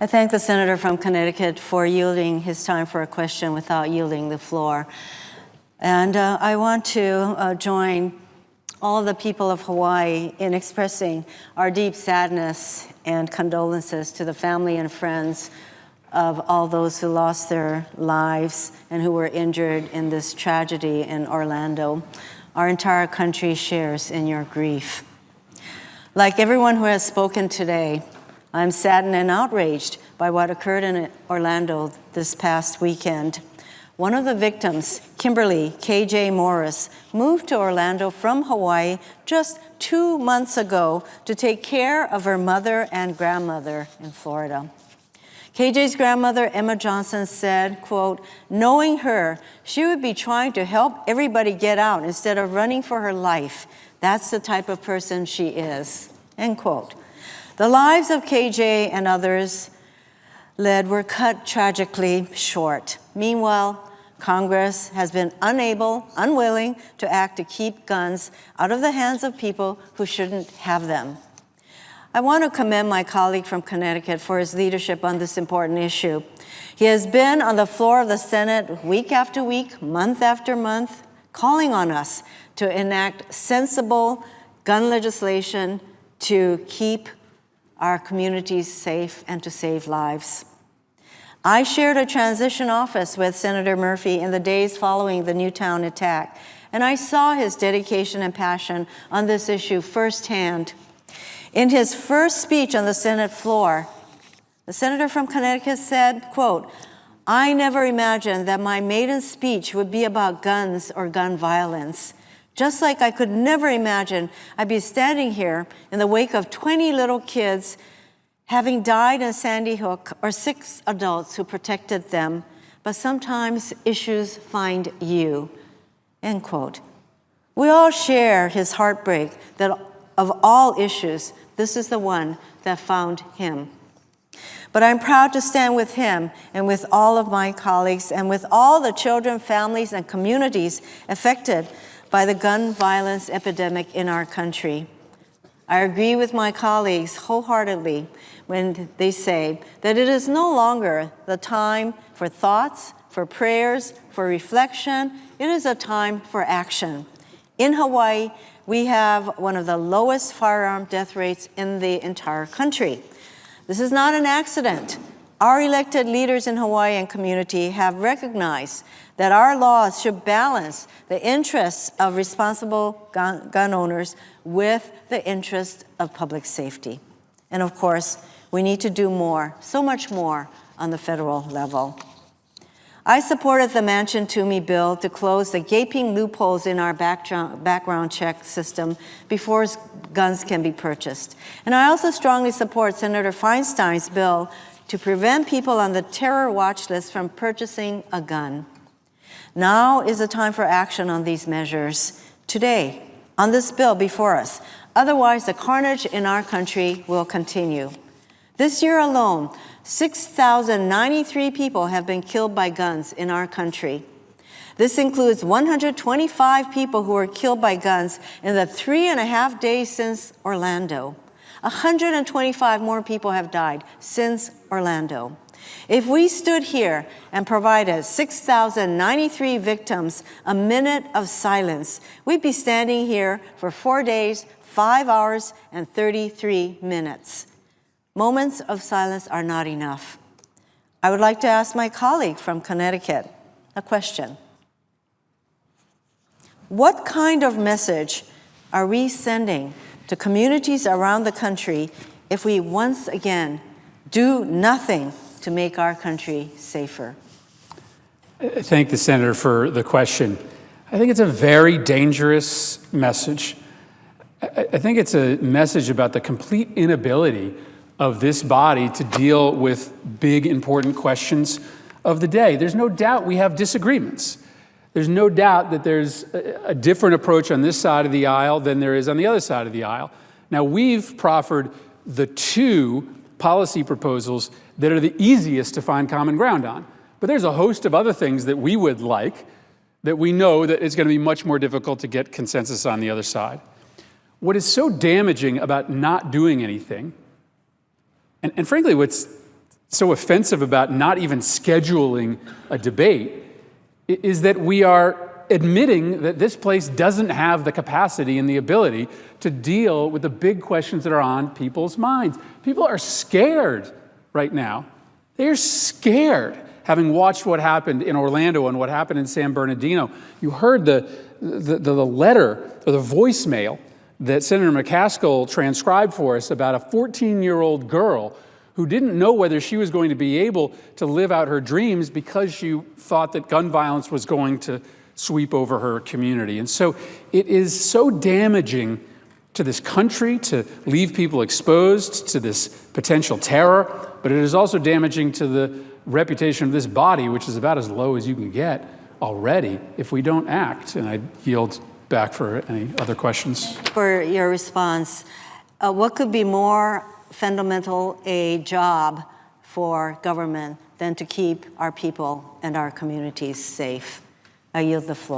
I thank the senator from Connecticut for yielding his time for a question without yielding the floor. And I want to join all of the people of Hawaii in expressing our deep sadness and condolences to the family and friends of all those who lost their lives and who were injured in this tragedy in Orlando. Our entire country shares in your grief. Like everyone who has spoken today, I'm saddened and outraged by what occurred in Orlando this past weekend. One of the victims, Kimberly KJ Morris, moved to Orlando from Hawaii just 2 months ago to take care of her mother and grandmother in Florida. KJ's grandmother, Emma Johnson, said, quote, "Knowing her, she would be trying to help everybody get out instead of running for her life. That's the type of person she is," end quote. The lives of KJ and others led were cut tragically short. Meanwhile, Congress has been unwilling to act to keep guns out of the hands of people who shouldn't have them. I want to commend my colleague from Connecticut for his leadership on this important issue. He has been on the floor of the Senate week after week, month after month, calling on us to enact sensible gun legislation to keep our communities safe and to save lives. I shared a transition office with Senator Murphy in the days following the Newtown attack, and I saw his dedication and passion on this issue firsthand. In his first speech on the Senate floor, the senator from Connecticut said, quote, "I never imagined that my maiden speech would be about guns or gun violence. Just like I could never imagine I'd be standing here in the wake of 20 little kids having died in Sandy Hook or 6 adults who protected them, but sometimes issues find you," end quote. We all share his heartbreak that of all issues, this is the one that found him. But I'm proud to stand with him and with all of my colleagues and with all the children, families, and communities affected by the gun violence epidemic in our country. I agree with my colleagues wholeheartedly when they say that it is no longer the time for thoughts, for prayers, for reflection. It is a time for action. In Hawaii, we have one of the lowest firearm death rates in the entire country. This is not an accident. Our elected leaders in Hawaii and community have recognized that our laws should balance the interests of responsible gun owners with the interests of public safety. And of course, we need to do more, so much more, on the federal level. I supported the Manchin-Toomey bill to close the gaping loopholes in our background check system before guns can be purchased. And I also strongly support Senator Feinstein's bill to prevent people on the terror watch list from purchasing a gun. Now is the time for action on these measures. Today, on this bill before us. Otherwise, the carnage in our country will continue. This year alone, 6,093 people have been killed by guns in our country. This includes 125 people who were killed by guns in the 3.5 days since Orlando. 125 more people have died since Orlando. If we stood here and provided 6,093 victims a minute of silence, we'd be standing here for 4 days, 5 hours, and 33 minutes. Moments of silence are not enough. I would like to ask my colleague from Connecticut a question. What kind of message are we sending to communities around the country if we once again do nothing to make our country safer? I thank the senator for the question. I think it's a very dangerous message. I think it's a message about the complete inability of this body to deal with big, important questions of the day. There's no doubt we have disagreements. There's no doubt that there's a different approach on this side of the aisle than there is on the other side of the aisle. Now, we've proffered the 2 policy proposals that are the easiest to find common ground on. But there's a host of other things that we would like that we know that it's going to be much more difficult to get consensus on the other side. What is so damaging about not doing anything, and frankly, what's so offensive about not even scheduling a debate is that we are admitting that this place doesn't have the capacity and the ability to deal with the big questions that are on people's minds. People are scared right now. They're scared, having watched what happened in Orlando and what happened in San Bernardino. You heard the letter or the voicemail that Senator McCaskill transcribed for us about a 14-year-old girl who didn't know whether she was going to be able to live out her dreams because she thought that gun violence was going to sweep over her community. And so it is so damaging to this country to leave people exposed to this potential terror, but it is also damaging to the reputation of this body, which is about as low as you can get already if we don't act. And I yield back for any other questions. For your response, what could be more fundamental a job for government than to keep our people and our communities safe? I yield the floor.